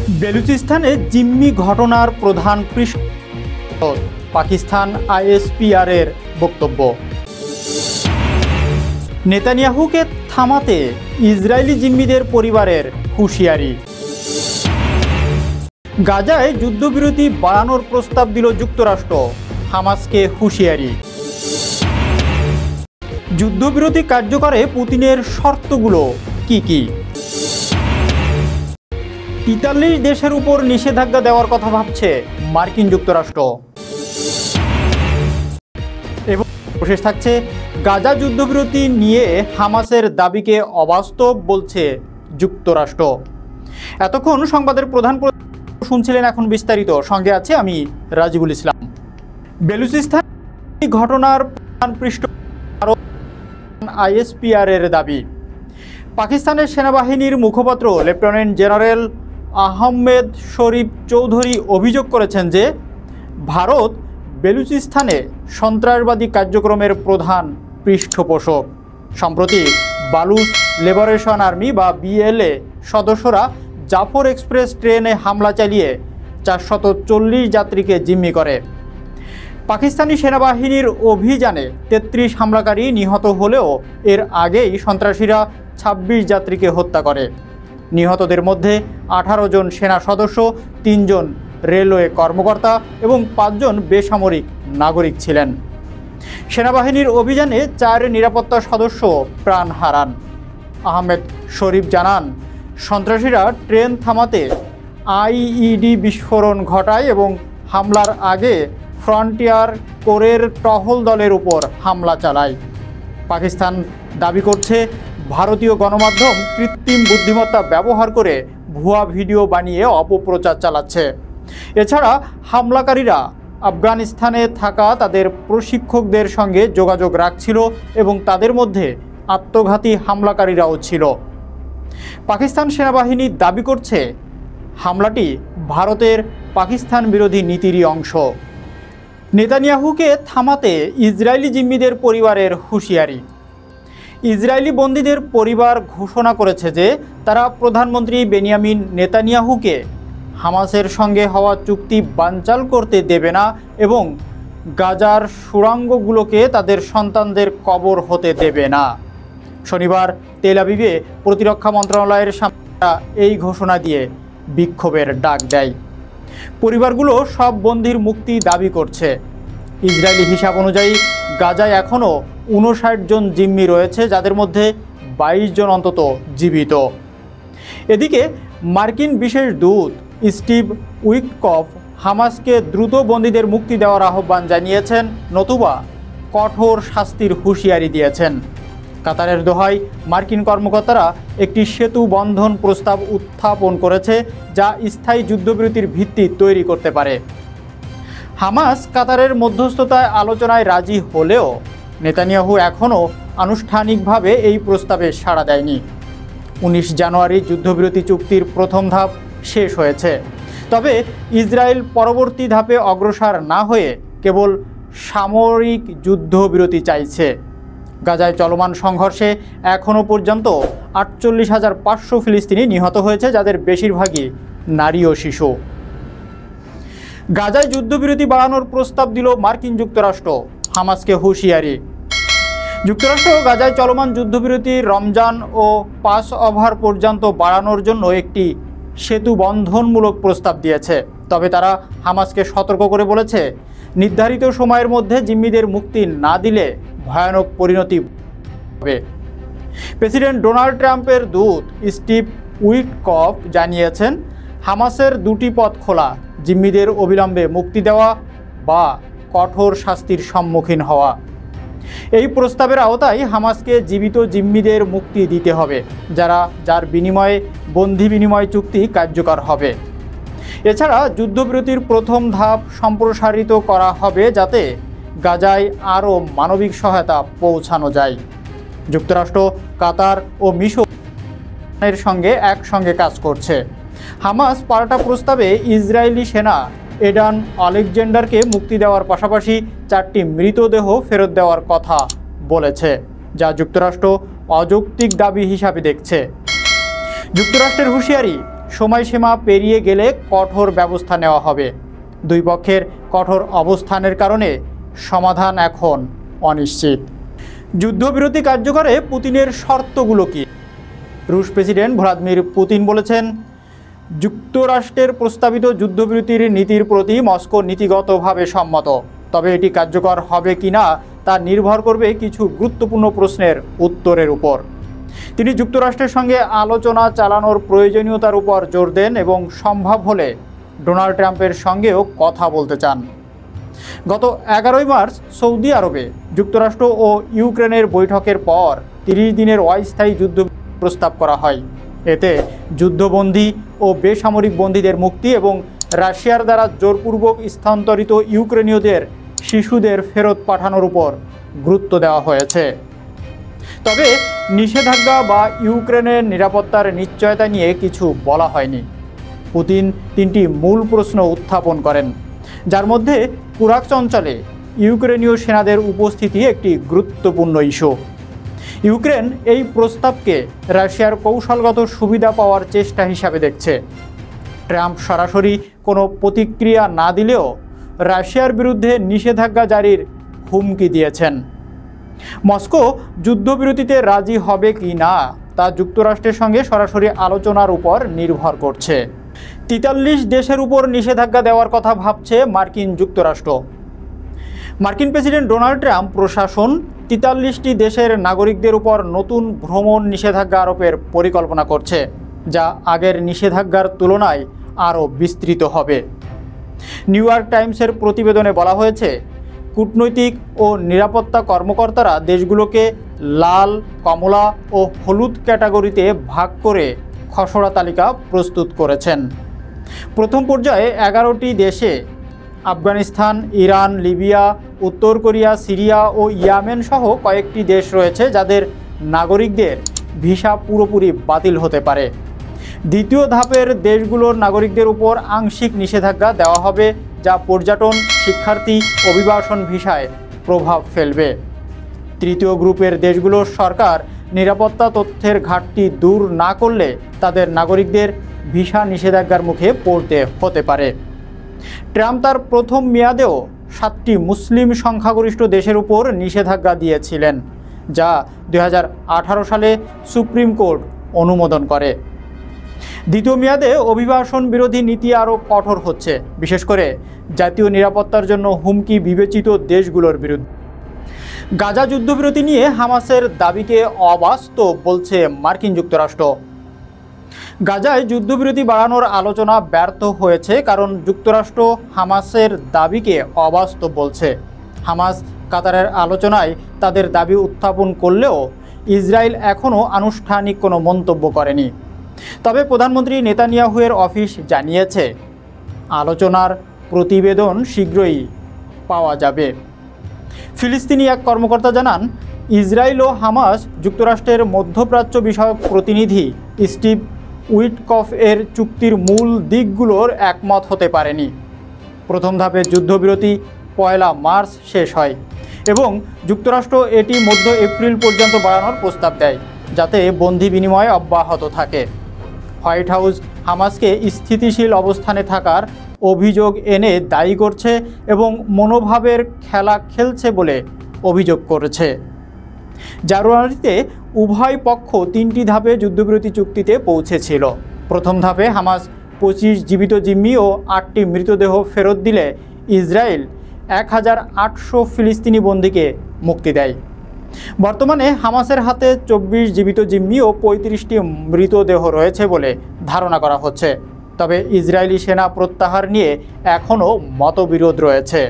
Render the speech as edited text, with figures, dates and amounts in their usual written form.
বেলুচিস্তানে জিম্মি ঘটনার প্রধান পৃষ্ঠ পাকিস্তান আইএসপিআর এর বক্তব্য। নেতানিয়াহুকে থামাতে ইসরায়েলি জিম্মিদের পরিবারের হুঁশিয়ারি। গাজায় যুদ্ধবিরতি বাড়ানোর প্রস্তাব দিল যুক্তরাষ্ট্র, হামাসকে হুঁশিয়ারি। যুদ্ধবিরতি কার্যকরে পুতিনের শর্তগুলো কি কি? 43 দেশের উপর নিষেধাজ্ঞা দেওয়ার কথা ভাবছে মার্কিন যুক্তরাষ্ট্র। এবং বিশেষ থাকছে গাজা যুদ্ধবিরতি নিয়ে হামাসের দাবিকে অবাস্তব বলছে যুক্তরাষ্ট্র। এতক্ষণ সংবাদের প্রধান শুনছিলেন, এখন বিস্তারিত। সঙ্গে আছে আমি রাজিবুল ইসলাম। বেলুচিস্তান ঘটনার প্রধান পৃষ্ঠ আইএসপিআর এর দাবি। পাকিস্তানের সেনাবাহিনীর মুখপাত্র লেফটেন্যান্ট জেনারেল আহমেদ শরীফ চৌধুরী অভিযোগ করেছেন যে ভারত বেলুচিস্তানে সন্ত্রাসবাদী কার্যক্রমের প্রধান পৃষ্ঠপোষক। সম্প্রতি বালুচ লিবারেশন আর্মি বা বিএলএ সদস্যরা জাফর এক্সপ্রেস ট্রেনে হামলা চালিয়ে 440 যাত্রীকে জিম্মি করে। পাকিস্তানি সেনাবাহিনীর অভিযানে 33 হামলাকারী নিহত হলেও এর আগেই সন্ত্রাসীরা 26 যাত্রীকে হত্যা করে। নিহতদের মধ্যে 18 জন সেনা সদস্য, 3 জন রেলওয়ে কর্মকর্তা এবং 5 জন বেসামরিক নাগরিক ছিলেন। সেনাবাহিনীর অভিযানে 4 নিরাপত্তা সদস্য প্রাণ হারান। আহমেদ শরীফ জানান, সন্ত্রাসীরা ট্রেন থামাতে আইইডি বিস্ফোরণ ঘটায় এবং হামলার আগে ফ্রন্টিয়ার কোরের টহল দলের উপর হামলা চালায়। পাকিস্তান দাবি করছে ভারতীয় গণমাধ্যম কৃত্রিম বুদ্ধিমত্তা ব্যবহার করে ভুয়া ভিডিও বানিয়ে অপপ্রচার চালাচ্ছে। এছাড়া হামলাকারীরা আফগানিস্তানে থাকা তাদের প্রশিক্ষকদের সঙ্গে যোগাযোগ রাখছিল এবং তাদের মধ্যে আত্মঘাতী হামলাকারীরাও ছিল। পাকিস্তান সেনাবাহিনী দাবি করছে হামলাটি ভারতের পাকিস্তান বিরোধী নীতিরই অংশ। নেতানিয়াহুকে থামাতে ইসরায়েলি জিম্মিদের পরিবারের হুঁশিয়ারি। ইসরায়েলি বন্দীদের পরিবার ঘোষণা করেছে যে তারা প্রধানমন্ত্রী বেনিয়ামিন নেতানিয়াহুকে হামাসের সঙ্গে হওয়া চুক্তি বানচাল করতে দেবে না এবং গাজার সুড়ঙ্গগুলোকে তাদের সন্তানদের কবর হতে দেবে না। শনিবার তেল আবিবে প্রতিরক্ষা মন্ত্রণালয়ের সামনে এই ঘোষণা দিয়ে বিক্ষোভের ডাক দেয়। পরিবারগুলো সব বন্দীর মুক্তি দাবি করছে। ইসরায়েলি হিসাব অনুযায়ী গাজায় এখনও 59 জন জিম্মি রয়েছে, যাদের মধ্যে 22 জন অন্তত জীবিত। এদিকে মার্কিন বিশেষ দূত স্টিভ উইটকফ হামাসকে দ্রুত বন্দীদের মুক্তি দেওয়ার আহ্বান জানিয়েছেন, নতুবা কঠোর শাস্তির হুঁশিয়ারি দিয়েছেন। কাতারের দোহায় মার্কিন কর্মকর্তারা একটি সেতু বন্ধন প্রস্তাব উত্থাপন করেছে, যা স্থায়ী যুদ্ধবিরতির ভিত্তি তৈরি করতে পারে। হামাস কাতারের মধ্যস্থতায় আলোচনায় রাজি হলেও নেতানিয়াহু এখনও আনুষ্ঠানিকভাবে এই প্রস্তাবে সাড়া দেয়নি। 19 জানুয়ারি যুদ্ধবিরতি চুক্তির প্রথম ধাপ শেষ হয়েছে, তবে ইসরায়েল পরবর্তী ধাপে অগ্রসর না হয়ে কেবল সামরিক যুদ্ধবিরতি চাইছে। গাজায় চলমান সংঘর্ষে এখনও পর্যন্ত 48,500 ফিলিস্তিনি নিহত হয়েছে, যাদের বেশিরভাগই নারী ও শিশু। গাজায় যুদ্ধবিরতি বাড়ানোর প্রস্তাব দিল মার্কিন যুক্তরাষ্ট্র, হামাসকে হুঁশিয়ারি। যুক্তরাষ্ট্র গাজায় চলমান যুদ্ধবিরতি রমজান ও পাস ওভার পর্যন্ত বাড়ানোর জন্য একটি সেতু বন্ধনমূলক প্রস্তাব দিয়েছে। তবে তারা হামাসকে সতর্ক করে বলেছে, নির্ধারিত সময়ের মধ্যে জিম্মিদের মুক্তি না দিলে ভয়ানক পরিণতি হবে। প্রেসিডেন্ট ডোনাল্ড ট্রাম্পের দূত স্টিভ উইটকফ জানিয়েছেন, হামাসের 2টি পথ খোলা: জিম্মিদের অবিলম্বে মুক্তি দেওয়া বা কঠোর শাস্তির সম্মুখীন হওয়া। এই প্রস্তাবের আওতায় হামাসকে জীবিত জিম্মিদের মুক্তি দিতে হবে, যার বিনিময়ে বন্দি বিনিময় চুক্তি কার্যকর হবে। এছাড়া যুদ্ধবিরতির প্রথম ধাপ সম্প্রসারিত করা হবে, যাতে গাজায় আরও মানবিক সহায়তা পৌঁছানো যায়। যুক্তরাষ্ট্র, কাতার ও মিশরের সঙ্গে একসঙ্গে কাজ করছে। হামাস পাল্টা প্রস্তাবে ইসরায়েলি সেনা এডান আলেকজান্ডারকে মুক্তি দেওয়ার পাশাপাশি 4টি মৃতদেহ ফেরত দেওয়ার কথা বলেছে, যা যুক্তরাষ্ট্র অযৌক্তিক দাবি হিসাবে দেখছে। যুক্তরাষ্ট্রের হুঁশিয়ারি, সময়সীমা পেরিয়ে গেলে কঠোর ব্যবস্থা নেওয়া হবে। দুই পক্ষের কঠোর অবস্থানের কারণে সমাধান এখন অনিশ্চিত। যুদ্ধবিরতি কার্যকরে পুতিনের শর্তগুলো কি? রুশ প্রেসিডেন্ট ভ্লাদিমির পুতিন বলেছেন, যুক্তরাষ্ট্রের প্রস্তাবিত যুদ্ধবিরতির নীতির প্রতি মস্কো নীতিগতভাবে সম্মত, তবে এটি কার্যকর হবে কিনা তা নির্ভর করবে কিছু গুরুত্বপূর্ণ প্রশ্নের উত্তরের উপর। তিনি যুক্তরাষ্ট্রের সঙ্গে আলোচনা চালানোর প্রয়োজনীয়তার উপর জোর দেন এবং সম্ভব হলে ডোনাল্ড ট্রাম্পের সঙ্গেও কথা বলতে চান। গত 11 মার্চ সৌদি আরবে যুক্তরাষ্ট্র ও ইউক্রেনের বৈঠকের পর 30 দিনের অস্থায়ী যুদ্ধ প্রস্তাব করা হয়। এতে যুদ্ধবন্দী ও বেসামরিক বন্দীদের মুক্তি এবং রাশিয়ার দ্বারা জোরপূর্বক স্থানান্তরিত ইউক্রেনীয়দের শিশুদের ফেরত পাঠানোর উপর গুরুত্ব দেওয়া হয়েছে। তবে নিষেধাজ্ঞা বা ইউক্রেনের নিরাপত্তার নিশ্চয়তা নিয়ে কিছু বলা হয়নি। পুতিন 3টি মূল প্রশ্ন উত্থাপন করেন, যার মধ্যে কুরাক্স অঞ্চলে ইউক্রেনীয় সেনাদের উপস্থিতি একটি গুরুত্বপূর্ণ ইস্যু। ইউক্রেন এই প্রস্তাবকে রাশিয়ার কৌশলগত সুবিধা পাওয়ার চেষ্টা হিসাবে দেখছে। ট্রাম্প সরাসরি কোনো প্রতিক্রিয়া না দিলেও রাশিয়ার বিরুদ্ধে নিষেধাজ্ঞা জারির হুমকি দিয়েছেন। মস্কো যুদ্ধবিরতিতে রাজি হবে কি না তা যুক্তরাষ্ট্রের সঙ্গে সরাসরি আলোচনার উপর নির্ভর করছে। 43 দেশের উপর নিষেধাজ্ঞা দেওয়ার কথা ভাবছে মার্কিন যুক্তরাষ্ট্র। মার্কিন প্রেসিডেন্ট ডোনাল্ড ট্রাম্প প্রশাসন 43টি দেশের নাগরিকদের উপর নতুন ভ্রমণ নিষেধাজ্ঞা আরোপের পরিকল্পনা করছে, যা আগের নিষেধাজ্ঞার তুলনায় আরও বিস্তৃত হবে। নিউ ইয়র্ক টাইমসের প্রতিবেদনে বলা হয়েছে, কূটনৈতিক ও নিরাপত্তা কর্মকর্তারা দেশগুলোকে লাল, কমলা ও হলুদ ক্যাটাগরিতে ভাগ করে খসড়া তালিকা প্রস্তুত করেছেন। প্রথম পর্যায়ে 11টি দেশে আফগানিস্তান, ইরান, লিবিয়া, উত্তর কোরিয়া, সিরিয়া ও ইয়েমেন সহ কয়েকটি দেশ রয়েছে যাদের নাগরিকদের ভিসা পুরোপুরি বাতিল হতে পারে। দ্বিতীয় ধাপের দেশগুলোর নাগরিকদের উপর আংশিক নিষেধাজ্ঞা দেওয়া হবে, যা পর্যটন, শিক্ষার্থী, অভিবাসন ভিসায় প্রভাব ফেলবে। তৃতীয় গ্রুপের দেশগুলোর সরকার নিরাপত্তা তথ্যের ঘাটতি দূর না করলে তাদের নাগরিকদের ভিসা নিষেধাজ্ঞার মুখে পড়তে হতে পারে। ট্রাম্প তার প্রথম মেয়াদেও 7টি মুসলিম সংখ্যাগরিষ্ঠ দেশের উপর নিষেধাজ্ঞা দিয়েছিলেন, যা 2018 সালে সুপ্রিম কোর্ট অনুমোদন করে। দ্বিতীয় মেয়াদে অভিবাসন বিরোধী নীতি আরও কঠোর হচ্ছে, বিশেষ করে জাতীয় নিরাপত্তার জন্য হুমকি বিবেচিত দেশগুলোর বিরুদ্ধে। গাজা যুদ্ধবিরতি নিয়ে হামাসের দাবিকে অবাস্তব বলছে মার্কিন যুক্তরাষ্ট্র। গাজায় যুদ্ধবিরতি বাড়ানোর আলোচনা ব্যর্থ হয়েছে কারণ যুক্তরাষ্ট্র হামাসের দাবিকে অবাস্তব বলছে। হামাস কাতারের আলোচনায় তাদের দাবি উত্থাপন করলেও ইসরায়েল এখনও আনুষ্ঠানিক কোনো মন্তব্য করেনি। তবে প্রধানমন্ত্রী নেতানিয়াহুয়ের অফিস জানিয়েছে, আলোচনার প্রতিবেদন শীঘ্রই পাওয়া যাবে। ফিলিস্তিনি এক কর্মকর্তা জানান, ইসরায়েল ও হামাস যুক্তরাষ্ট্রের মধ্যপ্রাচ্য বিষয়ক প্রতিনিধি স্টিভ উইটকফ এর চুক্তির মূল দিকগুলোর একমত হতে পারেনি। প্রথম ধাপের যুদ্ধবিরতি 1 মার্চ শেষ হয় এবং যুক্তরাষ্ট্র এটি মধ্য এপ্রিল পর্যন্ত বাড়ানোর প্রস্তাব দেয়, যাতে বন্দি বিনিময় অব্যাহত থাকে। হোয়াইট হাউস হামাসকে স্থিতিশীল অবস্থানে থাকার অভিযোগ এনে দায়ী করছে এবং মনোভাবের খেলা খেলছে বলে অভিযোগ করেছে। জানুয়ারিতে উভয় পক্ষ 3টি ধাপে যুদ্ধবিরতি চুক্তিতে পৌঁছেছিল। প্রথম ধাপে হামাস 25 জীবিত জিম্মি ও 8টি মৃতদেহ ফেরত দিলে ইসরায়েল 1800 ফিলিস্তিনি বন্দীকে মুক্তি দেয়। বর্তমানে হামাসের হাতে 24 জীবিত জিম্মি ও 35টি মৃতদেহ রয়েছে বলে ধারণা করা হচ্ছে। তবে ইসরায়েলি সেনা প্রত্যাহার নিয়ে এখনও মতবিরোধ রয়েছে।